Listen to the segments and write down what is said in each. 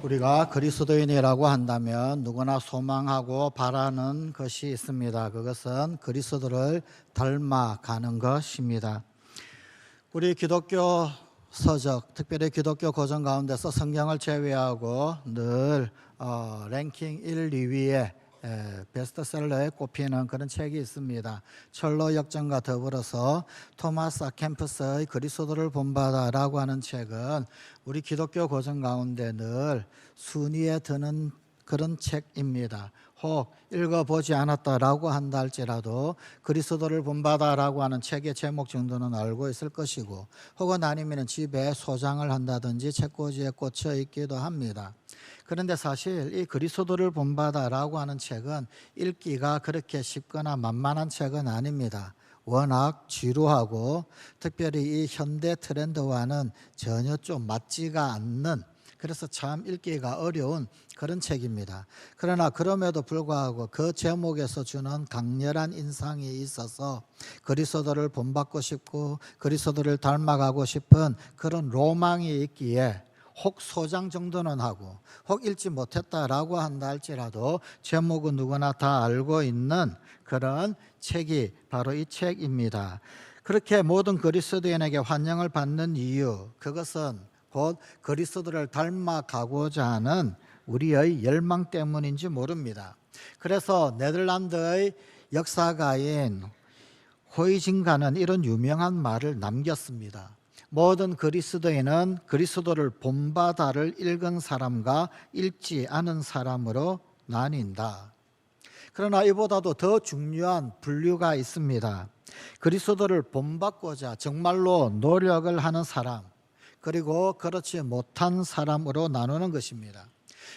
우리가 그리스도인이라고 한다면 누구나 소망하고 바라는 것이 있습니다. 그것은 그리스도를 닮아가는 것입니다. 우리 기독교 서적, 특별히 기독교 고전 가운데서 성경을 제외하고 늘 랭킹 1, 2위에 베스트셀러에 꼽히는 그런 책이 있습니다. 철로 역정과 더불어서 토마스 아 캠퍼스의 그리스도를 본받아라고 하는 책은 우리 기독교 고전 가운데 늘 순위에 드는 그런 책입니다. 혹 읽어보지 않았다라고 한다 할지라도 그리스도를 본받아라고 하는 책의 제목 정도는 알고 있을 것이고, 혹은 아니면 집에 소장을 한다든지 책꽂이에 꽂혀 있기도 합니다. 그런데 사실 이 그리스도를 본받아라고 하는 책은 읽기가 그렇게 쉽거나 만만한 책은 아닙니다. 워낙 지루하고 특별히 이 현대 트렌드와는 전혀 좀 맞지가 않는, 그래서 참 읽기가 어려운 그런 책입니다. 그러나 그럼에도 불구하고 그 제목에서 주는 강렬한 인상이 있어서 그리스도를 본받고 싶고 그리스도를 닮아가고 싶은 그런 로망이 있기에 혹 소장 정도는 하고 혹 읽지 못했다라고 한다 할지라도 제목은 누구나 다 알고 있는 그런 책이 바로 이 책입니다. 그렇게 모든 그리스도인에게 환영을 받는 이유, 그것은 곧 그리스도를 닮아가고자 하는 우리의 열망 때문인지 모릅니다. 그래서 네덜란드의 역사가인 호이징가는 이런 유명한 말을 남겼습니다. 모든 그리스도인은 그리스도를 본받아를 읽은 사람과 읽지 않은 사람으로 나뉜다. 그러나 이보다도 더 중요한 분류가 있습니다. 그리스도를 본받고자 정말로 노력을 하는 사람, 그리고 그렇지 못한 사람으로 나누는 것입니다.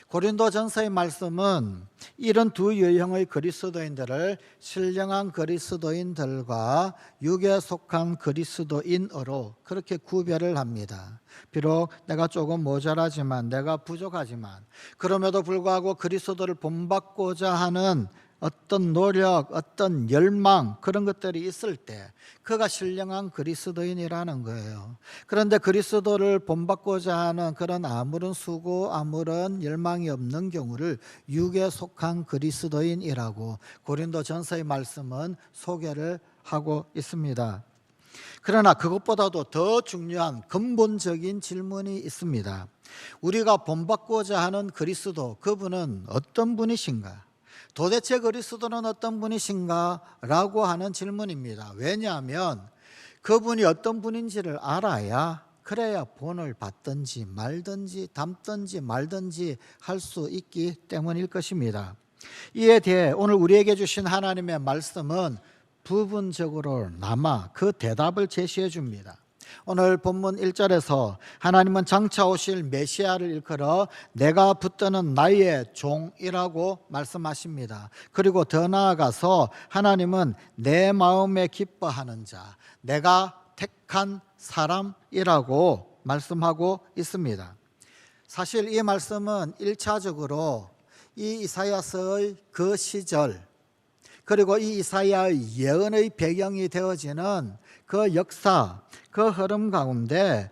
고린도전서의 말씀은 이런 두 유형의 그리스도인들을 신령한 그리스도인들과 육에 속한 그리스도인으로 그렇게 구별을 합니다. 비록 내가 조금 모자라지만, 내가 부족하지만, 그럼에도 불구하고 그리스도를 본받고자 하는 어떤 노력, 어떤 열망, 그런 것들이 있을 때 그가 신령한 그리스도인이라는 거예요. 그런데 그리스도를 본받고자 하는 그런 아무런 수고, 아무런 열망이 없는 경우를 육에 속한 그리스도인이라고 고린도전서의 말씀은 소개를 하고 있습니다. 그러나 그것보다도 더 중요한 근본적인 질문이 있습니다. 우리가 본받고자 하는 그리스도, 그분은 어떤 분이신가? 도대체 그리스도는 어떤 분이신가? 라고 하는 질문입니다. 왜냐하면 그분이 어떤 분인지를 알아야, 그래야 본을 받든지 말든지 담든지 말든지 할 수 있기 때문일 것입니다. 이에 대해 오늘 우리에게 주신 하나님의 말씀은 부분적으로나마 그 대답을 제시해 줍니다. 오늘 본문 1절에서 하나님은 장차 오실 메시아를 일컬어 내가 붙드는 나의 종이라고 말씀하십니다. 그리고 더 나아가서 하나님은 내 마음에 기뻐하는 자, 내가 택한 사람이라고 말씀하고 있습니다. 사실 이 말씀은 1차적으로 이 이사야서의 그 시절, 그리고 이 이사야의 예언의 배경이 되어지는 그 역사, 그 흐름 가운데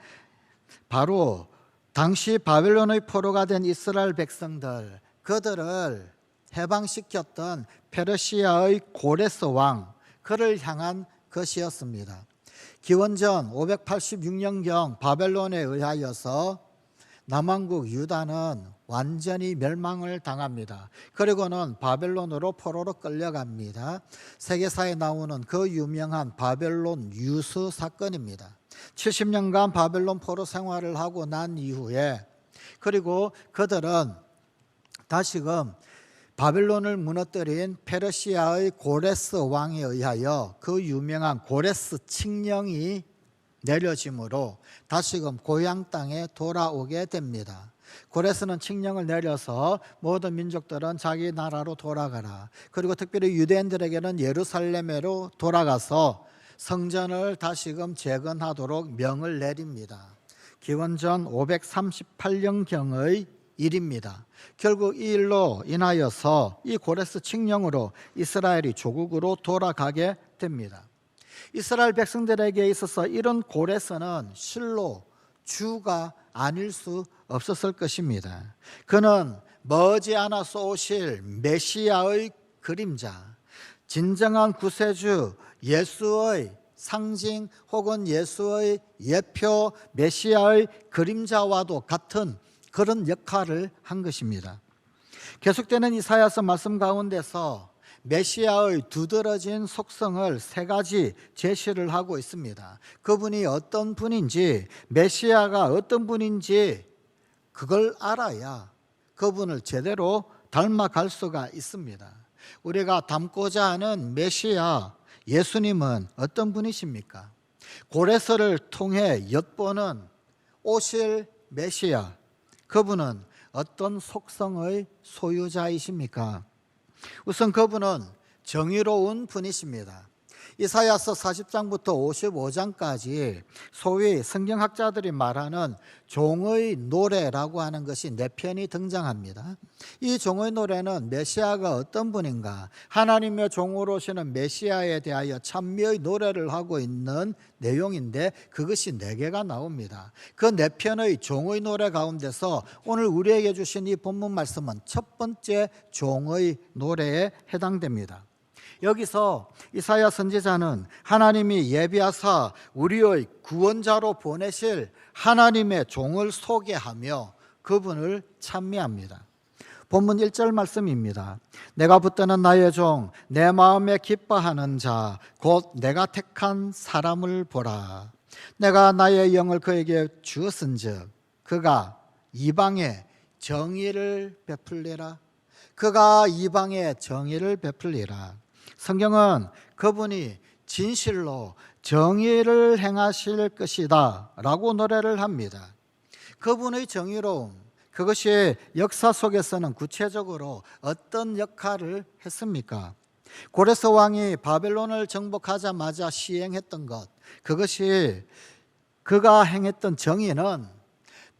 바로 당시 바벨론의 포로가 된 이스라엘 백성들, 그들을 해방시켰던 페르시아의 고레스 왕, 그를 향한 것이었습니다. 기원전 586년경 바벨론에 의하여서 남왕국 유다는 완전히 멸망을 당합니다. 그리고는 바벨론으로 포로로 끌려갑니다. 세계사에 나오는 그 유명한 바벨론 유수 사건입니다. 70년간 바벨론 포로 생활을 하고 난 이후에, 그리고 그들은 다시금 바벨론을 무너뜨린 페르시아의 고레스 왕에 의하여 그 유명한 고레스 칙령이 내려짐으로 다시금 고향 땅에 돌아오게 됩니다. 고레스는 칙령을 내려서 모든 민족들은 자기 나라로 돌아가라, 그리고 특별히 유대인들에게는 예루살렘으로 돌아가서 성전을 다시금 재건하도록 명을 내립니다. 기원전 538년경의 일입니다. 결국 이 일로 인하여서 이 고레스 칙령으로 이스라엘이 조국으로 돌아가게 됩니다. 이스라엘 백성들에게 있어서 이런 고레스는 실로 주가 아닐 수 없었을 것입니다. 그는 머지않아서 오실 메시아의 그림자, 진정한 구세주 예수의 상징 혹은 예수의 예표 메시아의 그림자와도 같은 그런 역할을 한 것입니다. 계속되는 이사야서 말씀 가운데서 메시아의 두드러진 속성을 세 가지 제시를 하고 있습니다. 그분이 어떤 분인지, 메시아가 어떤 분인지 그걸 알아야 그분을 제대로 닮아갈 수가 있습니다. 우리가 닮고자 하는 메시아 예수님은 어떤 분이십니까? 고레서를 통해 엿보는 오실 메시아, 그분은 어떤 속성의 소유자이십니까? 우선 그분은 정의로운 분이십니다. 이사야서 40장부터 55장까지 소위 성경학자들이 말하는 종의 노래라고 하는 것이 4편이 등장합니다. 이 종의 노래는 메시아가 어떤 분인가, 하나님의 종으로 오시는 메시아에 대하여 찬미의 노래를 하고 있는 내용인데 그것이 4개가 나옵니다. 그 4편의 종의 노래 가운데서 오늘 우리에게 주신 이 본문 말씀은 첫 번째 종의 노래에 해당됩니다. 여기서 이사야 선지자는 하나님이 예비하사 우리의 구원자로 보내실 하나님의 종을 소개하며 그분을 찬미합니다. 본문 1절 말씀입니다. 내가 붙드는 나의 종, 내 마음에 기뻐하는 자, 곧 내가 택한 사람을 보라. 내가 나의 영을 그에게 주었은즉 그가 이방에 정의를 베풀리라. 그가 이방에 정의를 베풀리라. 성경은 그분이 진실로 정의를 행하실 것이다 라고 노래를 합니다. 그분의 정의로움, 그것이 역사 속에서는 구체적으로 어떤 역할을 했습니까? 고레스 왕이 바벨론을 정복하자마자 시행했던 것, 그것이 그가 행했던 정의는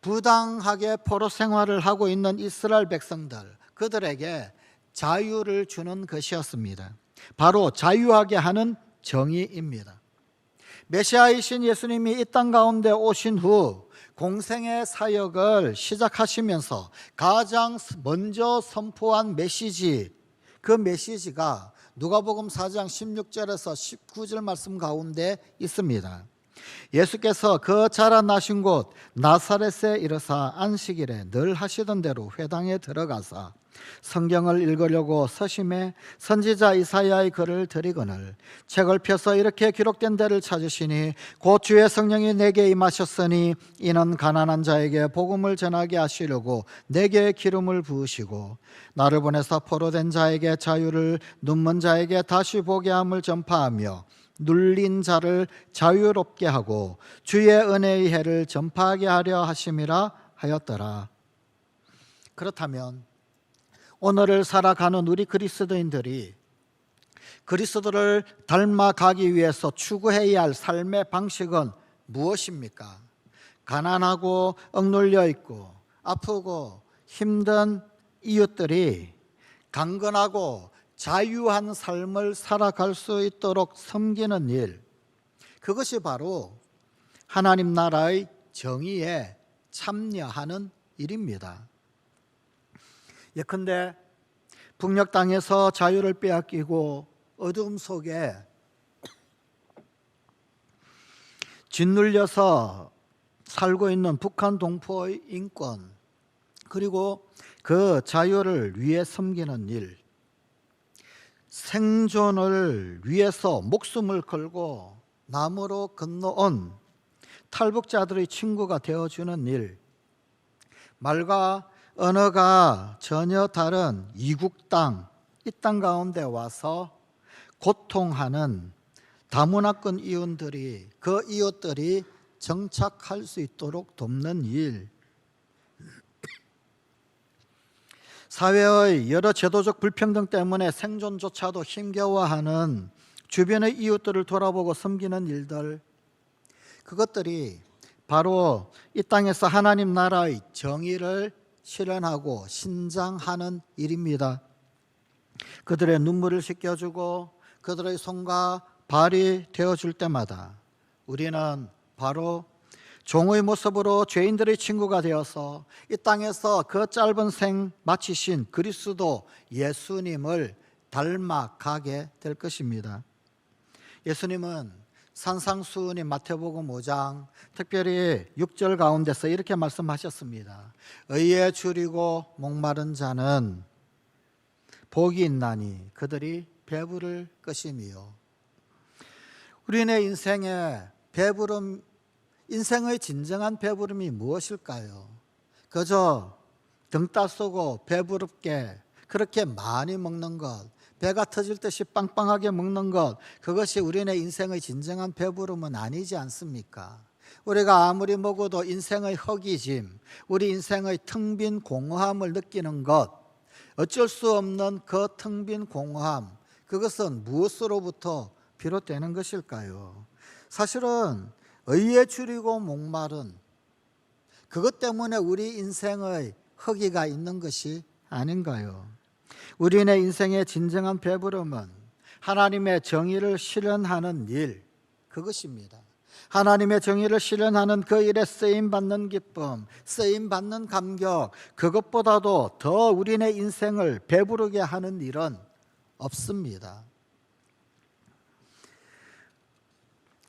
부당하게 포로 생활을 하고 있는 이스라엘 백성들, 그들에게 자유를 주는 것이었습니다. 바로 자유하게 하는 정의입니다. 메시아이신 예수님이 이 땅 가운데 오신 후 공생의 사역을 시작하시면서 가장 먼저 선포한 메시지, 그 메시지가 누가복음 4장 16절에서 19절 말씀 가운데 있습니다. 예수께서 그 자라나신 곳 나사렛에 이르사 안식일에 늘 하시던 대로 회당에 들어가사 성경을 읽으려고 서심해 선지자 이사야의 글을 들이거늘 책을 펴서 이렇게 기록된 데를 찾으시니 곧 주의 성령이 내게 임하셨으니 이는 가난한 자에게 복음을 전하게 하시려고 내게 기름을 부으시고 나를 보내서 포로된 자에게 자유를, 눈먼 자에게 다시 보게 함을 전파하며 눌린 자를 자유롭게 하고 주의 은혜의 해를 전파하게 하려 하심이라 하였더라. 그렇다면 오늘을 살아가는 우리 그리스도인들이 그리스도를 닮아가기 위해서 추구해야 할 삶의 방식은 무엇입니까? 가난하고 억눌려 있고 아프고 힘든 이웃들이 강건하고 자유한 삶을 살아갈 수 있도록 섬기는 일, 그것이 바로 하나님 나라의 정의에 참여하는 일입니다. 예컨대 북녘 땅에서 자유를 빼앗기고 어둠 속에 짓눌려서 살고 있는 북한 동포의 인권, 그리고 그 자유를 위해 섬기는 일, 생존을 위해서 목숨을 걸고 남으로 건너온 탈북자들의 친구가 되어주는 일, 말과 언어가 전혀 다른 이국 땅, 이 땅 가운데 와서 고통하는 다문화권 이웃들이, 그 이웃들이 정착할 수 있도록 돕는 일, 사회의 여러 제도적 불평등 때문에 생존조차도 힘겨워하는 주변의 이웃들을 돌아보고 섬기는 일들, 그것들이 바로 이 땅에서 하나님 나라의 정의를 실현하고 신장하는 일입니다. 그들의 눈물을 씻겨주고 그들의 손과 발이 되어줄 때마다 우리는 바로 종의 모습으로 죄인들의 친구가 되어서 이 땅에서 그 짧은 생 마치신 그리스도 예수님을 닮아가게 될 것입니다. 예수님은 산상수훈인 마태복음 5장 특별히 6절 가운데서 이렇게 말씀하셨습니다. 의에 줄이고 목마른 자는 복이 있나니 그들이 배부를 것이며. 우리네 인생의 배부름, 인생의 진정한 배부름이 무엇일까요? 그저 등 따쓰고 배부럽게 그렇게 많이 먹는 것, 배가 터질 듯이 빵빵하게 먹는 것, 그것이 우리네 인생의 진정한 배부름은 아니지 않습니까? 우리가 아무리 먹어도 인생의 허기짐, 우리 인생의 텅 빈 공허함을 느끼는 것, 어쩔 수 없는 그 텅 빈 공허함, 그것은 무엇으로부터 비롯되는 것일까요? 사실은 의에 줄이고 목마른 그것 때문에 우리 인생의 허기가 있는 것이 아닌가요? 우리네 인생의 진정한 배부름은 하나님의 정의를 실현하는 일, 그것입니다. 하나님의 정의를 실현하는 그 일에 쓰임받는 기쁨, 쓰임받는 감격, 그것보다도 더 우리네 인생을 배부르게 하는 일은 없습니다.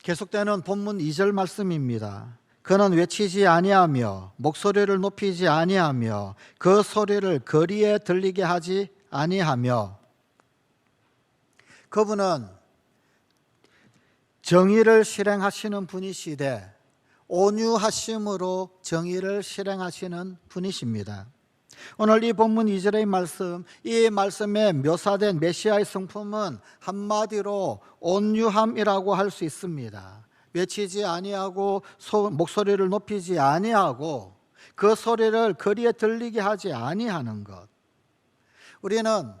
계속되는 본문 2절 말씀입니다. 그는 외치지 아니하며 목소리를 높이지 아니하며 그 소리를 거리에 들리게 하지 아니하며. 그분은 정의를 실행하시는 분이시되 온유하심으로 정의를 실행하시는 분이십니다. 오늘 이 본문 2절의 말씀, 이 말씀에 묘사된 메시아의 성품은 한마디로 온유함이라고 할 수 있습니다. 외치지 아니하고 목소리를 높이지 아니하고 그 소리를 거리에 들리게 하지 아니하는 것. 우리는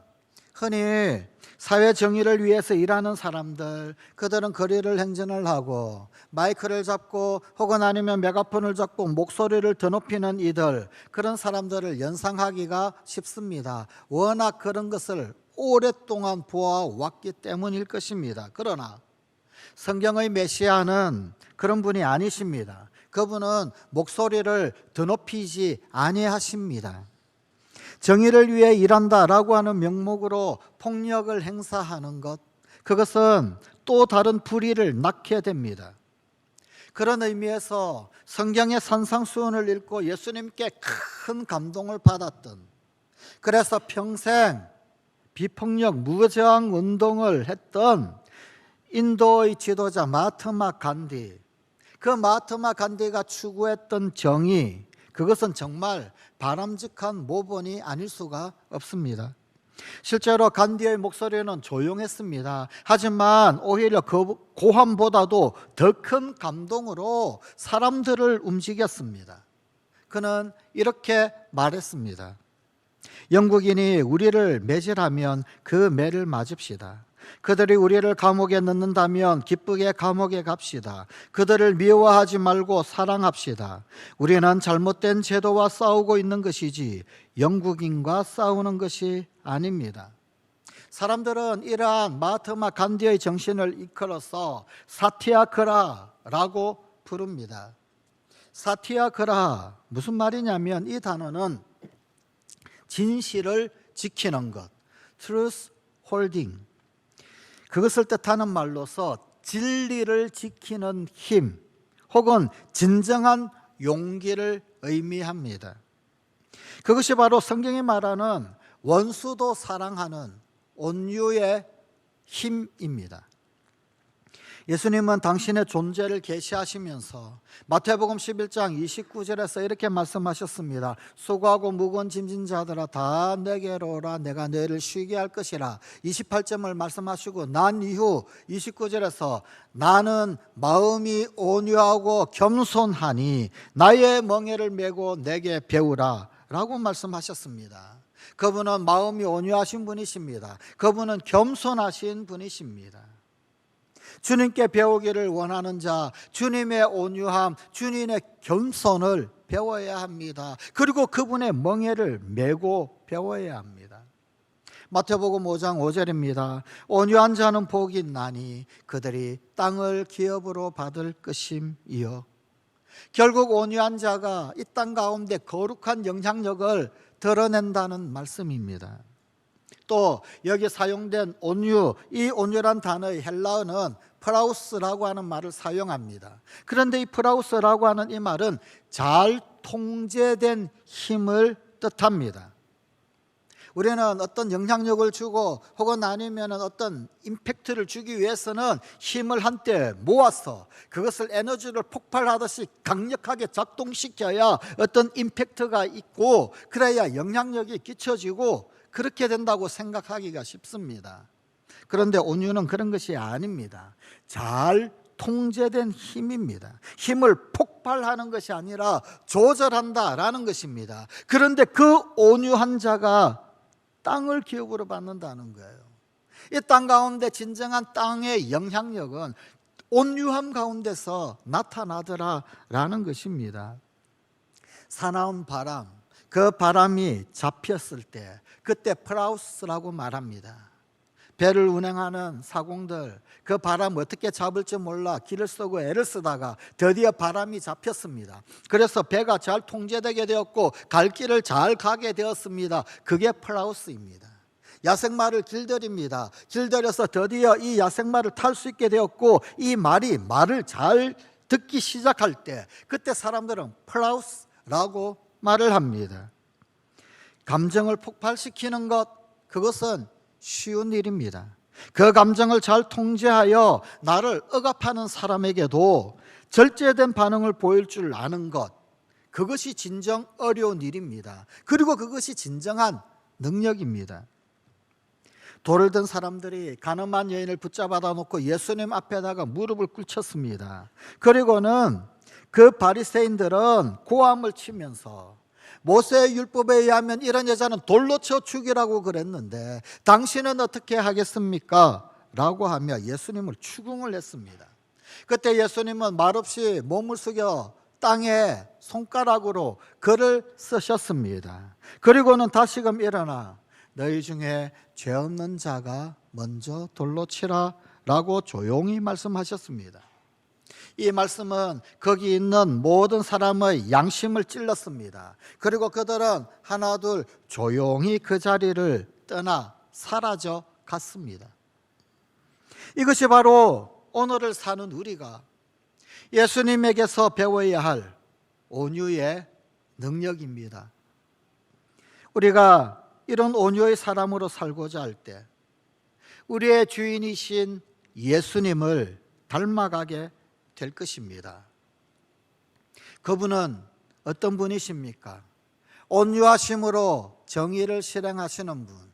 흔히 사회 정의를 위해서 일하는 사람들, 그들은 거리를 행진을 하고 마이크를 잡고 혹은 아니면 메가폰을 잡고 목소리를 더 높이는 이들, 그런 사람들을 연상하기가 쉽습니다. 워낙 그런 것을 오랫동안 보아왔기 때문일 것입니다. 그러나 성경의 메시아는 그런 분이 아니십니다. 그분은 목소리를 더 높이지 아니하십니다. 정의를 위해 일한다라고 하는 명목으로 폭력을 행사하는 것, 그것은 또 다른 불의를 낳게 됩니다. 그런 의미에서 성경의 산상수훈을 읽고 예수님께 큰 감동을 받았던, 그래서 평생 비폭력 무저항 운동을 했던 인도의 지도자 마하트마 간디, 그 마하트마 간디가 추구했던 정의, 그것은 정말 바람직한 모본이 아닐 수가 없습니다. 실제로 간디의 목소리는 조용했습니다. 하지만 오히려 그 고함보다도 더 큰 감동으로 사람들을 움직였습니다. 그는 이렇게 말했습니다. 영국인이 우리를 매질하면 그 매를 맞읍시다. 그들이 우리를 감옥에 넣는다면 기쁘게 감옥에 갑시다. 그들을 미워하지 말고 사랑합시다. 우리는 잘못된 제도와 싸우고 있는 것이지 영국인과 싸우는 것이 아닙니다. 사람들은 이러한 마하트마 간디의 정신을 이끌어서 사티아그라라고 부릅니다. 사티아그라, 무슨 말이냐면 이 단어는 진실을 지키는 것, truth holding, 그것을 뜻하는 말로서 진리를 지키는 힘 혹은 진정한 용기를 의미합니다. 그것이 바로 성경이 말하는 원수도 사랑하는 온유의 힘입니다. 예수님은 당신의 존재를 계시하시면서 마태복음 11장 29절에서 이렇게 말씀하셨습니다. 수고하고 무거운 짐진 자들아 다 내게로 오라, 내가 너희를 쉬게 할 것이라. 28점을 말씀하시고 난 이후 29절에서 나는 마음이 온유하고 겸손하니 나의 멍에를 메고 내게 배우라 라고 말씀하셨습니다. 그분은 마음이 온유하신 분이십니다. 그분은 겸손하신 분이십니다. 주님께 배우기를 원하는 자, 주님의 온유함, 주님의 겸손을 배워야 합니다. 그리고 그분의 멍에를 메고 배워야 합니다. 마태복음 5장 5절입니다. 온유한 자는 복이 있나니 그들이 땅을 기업으로 받을 것임이요. 결국 온유한 자가 이 땅 가운데 거룩한 영향력을 드러낸다는 말씀입니다. 또 여기 사용된 온유, 이 온유란 단어의 헬라어는 프라우스라고 하는 말을 사용합니다. 그런데 이 프라우스라고 하는 이 말은 잘 통제된 힘을 뜻합니다. 우리는 어떤 영향력을 주고 혹은 아니면 어떤 임팩트를 주기 위해서는 힘을 한때 모아서 그것을 에너지를 폭발하듯이 강력하게 작동시켜야 어떤 임팩트가 있고 그래야 영향력이 끼쳐지고 그렇게 된다고 생각하기가 쉽습니다. 그런데 온유는 그런 것이 아닙니다. 잘 통제된 힘입니다. 힘을 폭발하는 것이 아니라 조절한다라는 것입니다. 그런데 그 온유한 자가 땅을 기업으로 받는다는 거예요. 이 땅 가운데 진정한 땅의 영향력은 온유함 가운데서 나타나더라라는 것입니다. 사나운 바람, 그 바람이 잡혔을 때 그때 프라우스라고 말합니다. 배를 운행하는 사공들, 그 바람 어떻게 잡을지 몰라 길을 쓰고 애를 쓰다가 드디어 바람이 잡혔습니다. 그래서 배가 잘 통제되게 되었고 갈 길을 잘 가게 되었습니다. 그게 프라우스입니다. 야생마를 길들입니다. 길들여서 드디어 이 야생마를 탈 수 있게 되었고 이 말이 말을 잘 듣기 시작할 때 그때 사람들은 프라우스라고 말을 합니다. 감정을 폭발시키는 것, 그것은 쉬운 일입니다. 그 감정을 잘 통제하여 나를 억압하는 사람에게도 절제된 반응을 보일 줄 아는 것, 그것이 진정 어려운 일입니다. 그리고 그것이 진정한 능력입니다. 돌을 든 사람들이 가늠한 여인을 붙잡아다 놓고 예수님 앞에다가 무릎을 꿇혔습니다. 그리고는 그 바리새인들은 고함을 치면서 모세의 율법에 의하면 이런 여자는 돌로 쳐 죽이라고 그랬는데 당신은 어떻게 하겠습니까? 라고 하며 예수님을 추궁을 했습니다. 그때 예수님은 말없이 몸을 숙여 땅에 손가락으로 글을 쓰셨습니다. 그리고는 다시금 일어나 너희 중에 죄 없는 자가 먼저 돌로 치라 라고 조용히 말씀하셨습니다. 이 말씀은 거기 있는 모든 사람의 양심을 찔렀습니다. 그리고 그들은 하나둘 조용히 그 자리를 떠나 사라져 갔습니다. 이것이 바로 오늘을 사는 우리가 예수님에게서 배워야 할 온유의 능력입니다. 우리가 이런 온유의 사람으로 살고자 할 때 우리의 주인이신 예수님을 닮아가게 될 것입니다. 그분은 어떤 분이십니까? 온유하심으로 정의를 실행하시는 분,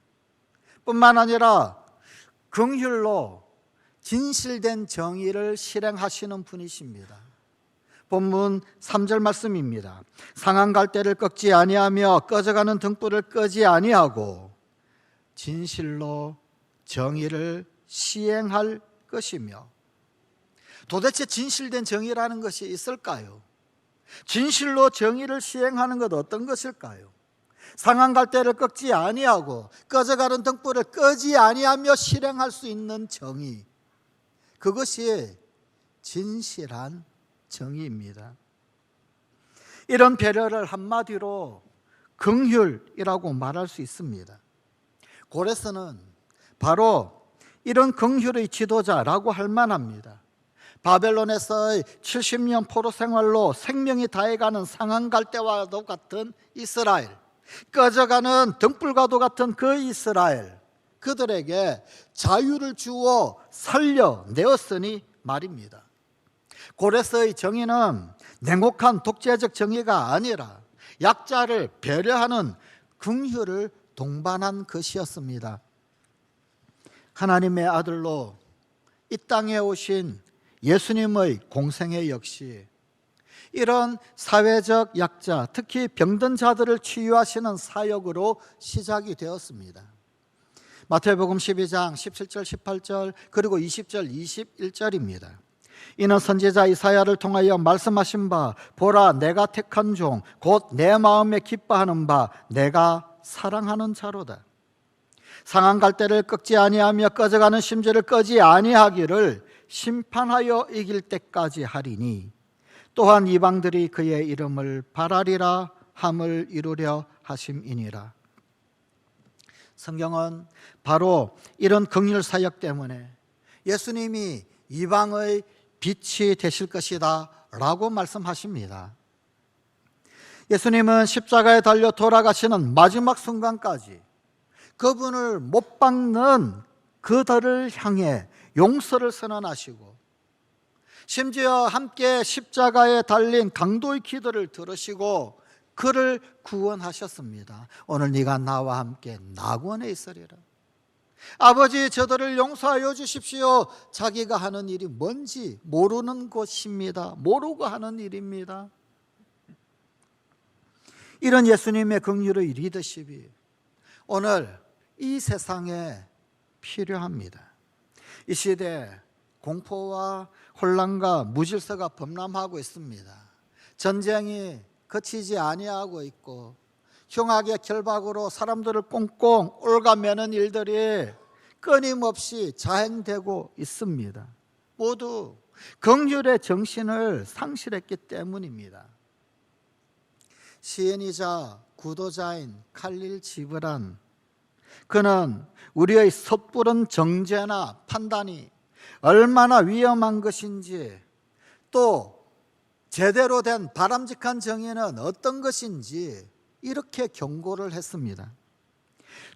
뿐만 아니라 긍휼로 진실된 정의를 실행하시는 분이십니다. 본문 3절 말씀입니다. 상한 갈대를 꺾지 아니하며 꺼져가는 등불을 끄지 아니하고 진실로 정의를 시행할 것이며. 도대체 진실된 정의라는 것이 있을까요? 진실로 정의를 시행하는 것 어떤 것일까요? 상한 갈대를 꺾지 아니하고 꺼져가는 등불을 끄지 아니하며 실행할 수 있는 정의, 그것이 진실한 정의입니다. 이런 배려를 한마디로 긍휼이라고 말할 수 있습니다. 고레스는 바로 이런 긍휼의 지도자라고 할 만합니다. 바벨론에서의 70년 포로 생활로 생명이 다해가는 상한 갈대와도 같은 이스라엘, 꺼져가는 등불과도 같은 그 이스라엘, 그들에게 자유를 주어 살려내었으니 말입니다. 고레스의 정의는 냉혹한 독재적 정의가 아니라 약자를 배려하는 긍휼을 동반한 것이었습니다. 하나님의 아들로 이 땅에 오신 예수님의 공생애 역시 이런 사회적 약자, 특히 병든 자들을 치유하시는 사역으로 시작이 되었습니다. 마태복음 12장 17절 18절 그리고 20절 21절입니다. 이는 선지자 이사야를 통하여 말씀하신 바 보라 내가 택한 종 곧 내 마음에 기뻐하는 바 내가 사랑하는 자로다. 상한 갈대를 꺾지 아니하며 꺼져가는 심지를 끄지 아니하기를 심판하여 이길 때까지 하리니 또한 이방들이 그의 이름을 바라리라 함을 이루려 하심이니라. 성경은 바로 이런 긍휼 사역 때문에 예수님이 이방의 빛이 되실 것이다 라고 말씀하십니다. 예수님은 십자가에 달려 돌아가시는 마지막 순간까지 그분을 못 박는 그들을 향해 용서를 선언하시고, 심지어 함께 십자가에 달린 강도의 기도를 들으시고 그를 구원하셨습니다. 오늘 네가 나와 함께 낙원에 있으리라. 아버지, 저들을 용서하여 주십시오. 자기가 하는 일이 뭔지 모르는 것입니다. 모르고 하는 일입니다. 이런 예수님의 긍휼의 리더십이 오늘 이 세상에 필요합니다. 이 시대에 공포와 혼란과 무질서가 범람하고 있습니다. 전쟁이 그치지 아니하고 있고 흉악의 결박으로 사람들을 꽁꽁 올가매는 일들이 끊임없이 자행되고 있습니다. 모두 긍휼의 정신을 상실했기 때문입니다. 시인이자 구도자인 칼릴 지브란, 그는 우리의 섣부른 정죄나 판단이 얼마나 위험한 것인지, 또 제대로 된 바람직한 정의는 어떤 것인지 이렇게 경고를 했습니다.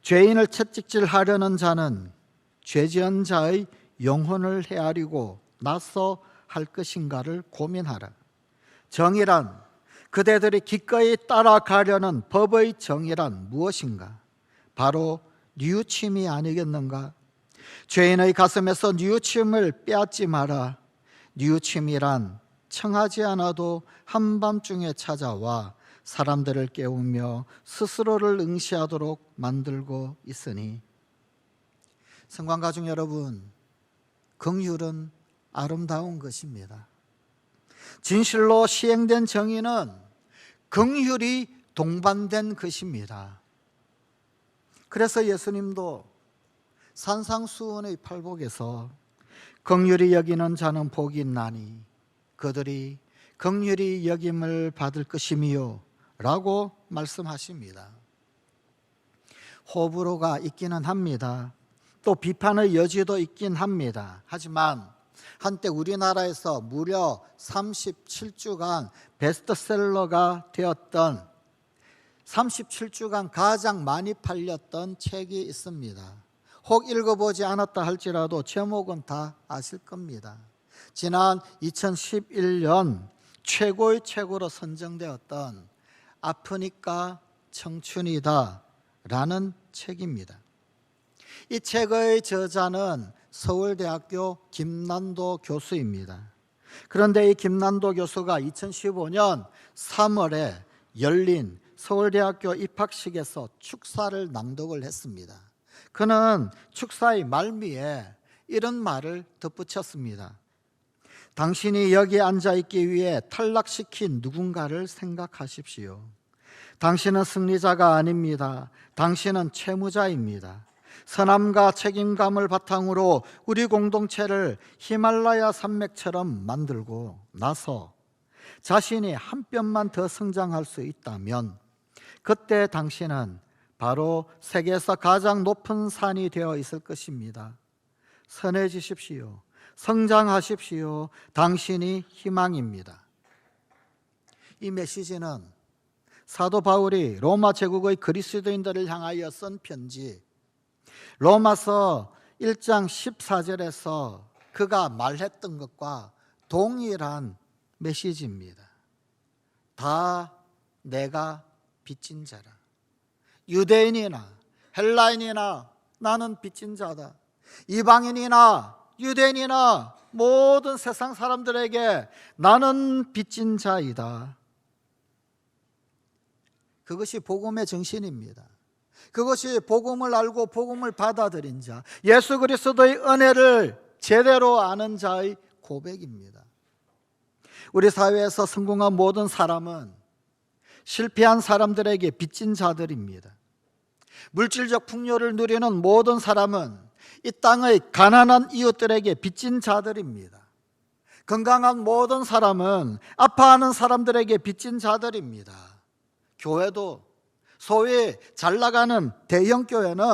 죄인을 채찍질하려는 자는 죄지은 자의 영혼을 헤아리고 나서 할 것인가를 고민하라. 정의란, 그대들이 기꺼이 따라가려는 법의 정의란 무엇인가? 바로 뉘우침이 아니겠는가? 죄인의 가슴에서 뉘우침을 빼앗지 마라. 뉘우침이란 청하지 않아도 한밤중에 찾아와 사람들을 깨우며 스스로를 응시하도록 만들고 있으니. 성관가족 여러분, 긍휼은 아름다운 것입니다. 진실로 시행된 정의는 긍휼이 동반된 것입니다. 그래서 예수님도 산상수훈의 팔복에서 긍휼히 여기는 자는 복이 있나니 그들이 긍휼히 여김을 받을 것이미요 라고 말씀하십니다. 호불호가 있기는 합니다. 또 비판의 여지도 있긴 합니다. 하지만 한때 우리나라에서 무려 37주간 베스트셀러가 되었던, 37주간 가장 많이 팔렸던 책이 있습니다. 혹 읽어보지 않았다 할지라도 제목은 다 아실 겁니다. 지난 2011년 최고의 책으로 선정되었던 아프니까 청춘이다 라는 책입니다. 이 책의 저자는 서울대학교 김난도 교수입니다. 그런데 이 김난도 교수가 2015년 3월에 열린 서울대학교 입학식에서 축사를 낭독을 했습니다. 그는 축사의 말미에 이런 말을 덧붙였습니다. 당신이 여기 앉아있기 위해 탈락시킨 누군가를 생각하십시오. 당신은 승리자가 아닙니다. 당신은 채무자입니다. 선함과 책임감을 바탕으로 우리 공동체를 히말라야 산맥처럼 만들고 나서 자신이 한 뼘만 더 성장할 수 있다면 그때 당신은 바로 세계에서 가장 높은 산이 되어 있을 것입니다. 선해지십시오. 성장하십시오. 당신이 희망입니다. 이 메시지는 사도 바울이 로마 제국의 그리스도인들을 향하여 쓴 편지, 로마서 1장 14절에서 그가 말했던 것과 동일한 메시지입니다. 다 내가 빚진 자라. 유대인이나 헬라인이나 나는 빚진 자다. 이방인이나 유대인이나 모든 세상 사람들에게 나는 빚진 자이다. 그것이 복음의 정신입니다. 그것이 복음을 알고 복음을 받아들인 자, 예수 그리스도의 은혜를 제대로 아는 자의 고백입니다. 우리 사회에서 성공한 모든 사람은 실패한 사람들에게 빚진 자들입니다. 물질적 풍요를 누리는 모든 사람은 이 땅의 가난한 이웃들에게 빚진 자들입니다. 건강한 모든 사람은 아파하는 사람들에게 빚진 자들입니다. 교회도 소위 잘 나가는 대형 교회는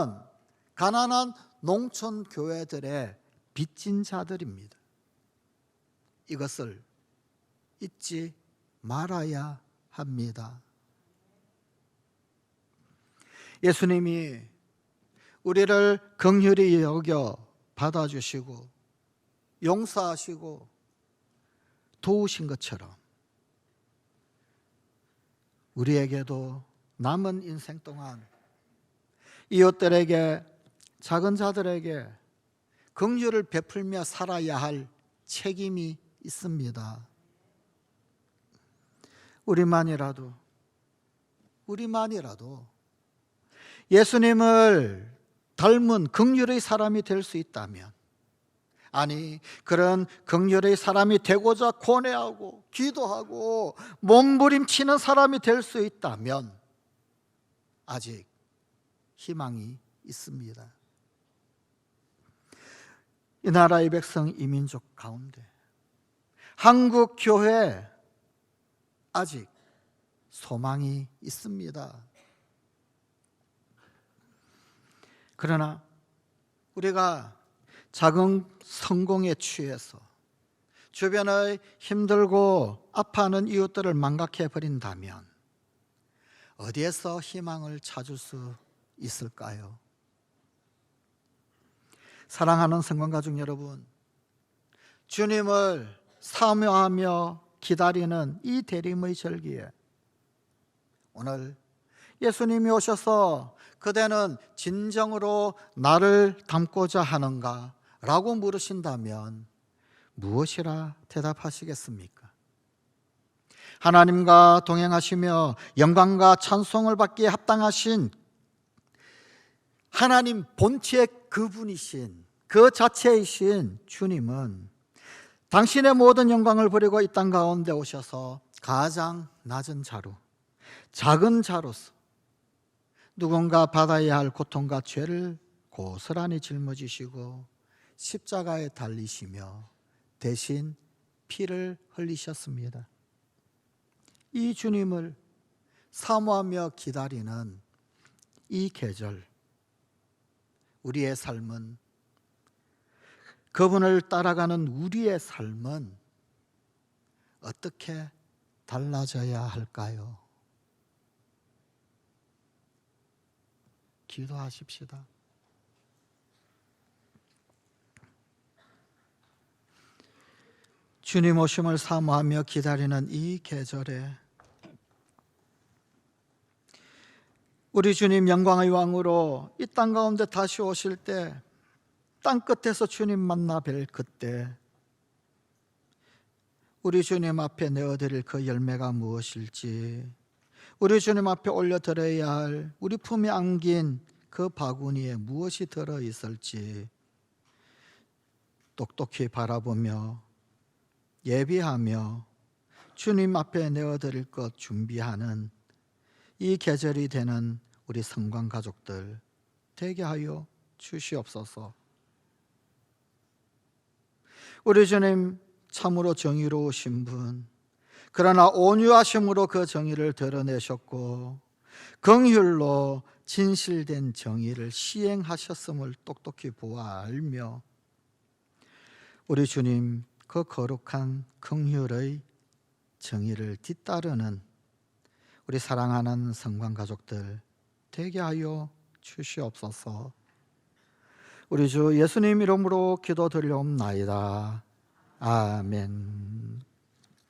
가난한 농촌 교회들의 빚진 자들입니다. 이것을 잊지 말아야 합니다. 예수님이 우리를 긍휼히 여겨 받아주시고 용서하시고 도우신 것처럼 우리에게도 남은 인생 동안 이웃들에게, 작은 자들에게 긍휼을 베풀며 살아야 할 책임이 있습니다. 우리만이라도 예수님을 닮은 긍휼의 사람이 될 수 있다면, 아니 그런 긍휼의 사람이 되고자 고뇌하고 기도하고 몸부림치는 사람이 될 수 있다면 아직 희망이 있습니다. 이 나라의 백성, 이 민족 가운데 한국 교회에 아직 소망이 있습니다. 그러나 우리가 작은 성공에 취해서 주변의 힘들고 아파하는 이웃들을 망각해 버린다면 어디에서 희망을 찾을 수 있을까요? 사랑하는 성관가족 여러분, 주님을 사모하며 기다리는 이 대림의 절기에 오늘 예수님이 오셔서 그대는 진정으로 나를 닮고자 하는가? 라고 물으신다면 무엇이라 대답하시겠습니까? 하나님과 동행하시며 영광과 찬송을 받기에 합당하신 하나님 본체의 그분이신, 그 자체이신 주님은 당신의 모든 영광을 버리고 이 땅 가운데 오셔서 가장 낮은 자로, 작은 자로서 누군가 받아야 할 고통과 죄를 고스란히 짊어지시고 십자가에 달리시며 대신 피를 흘리셨습니다. 이 주님을 사모하며 기다리는 이 계절, 우리의 삶은, 그분을 따라가는 우리의 삶은 어떻게 달라져야 할까요? 기도하십시다. 주님 오심을 사모하며 기다리는 이 계절에 우리 주님 영광의 왕으로 이 땅 가운데 다시 오실 때 땅끝에서 주님 만나 뵐 그때 우리 주님 앞에 내어드릴 그 열매가 무엇일지, 우리 주님 앞에 올려드려야 할 우리 품에 안긴 그 바구니에 무엇이 들어있을지 똑똑히 바라보며 예비하며 주님 앞에 내어드릴 것 준비하는 이 계절이 되는 우리 성관 가족들 되게 하여 주시옵소서. 우리 주님 참으로 정의로우신 분, 그러나 온유하심으로 그 정의를 드러내셨고 긍휼로 진실된 정의를 시행하셨음을 똑똑히 보아 알며 우리 주님 그 거룩한 긍휼의 정의를 뒤따르는 우리 사랑하는 성관 가족들 되게 하여 주시옵소서. 우리 주 예수님 이름으로 기도드리옵나이다. 아멘.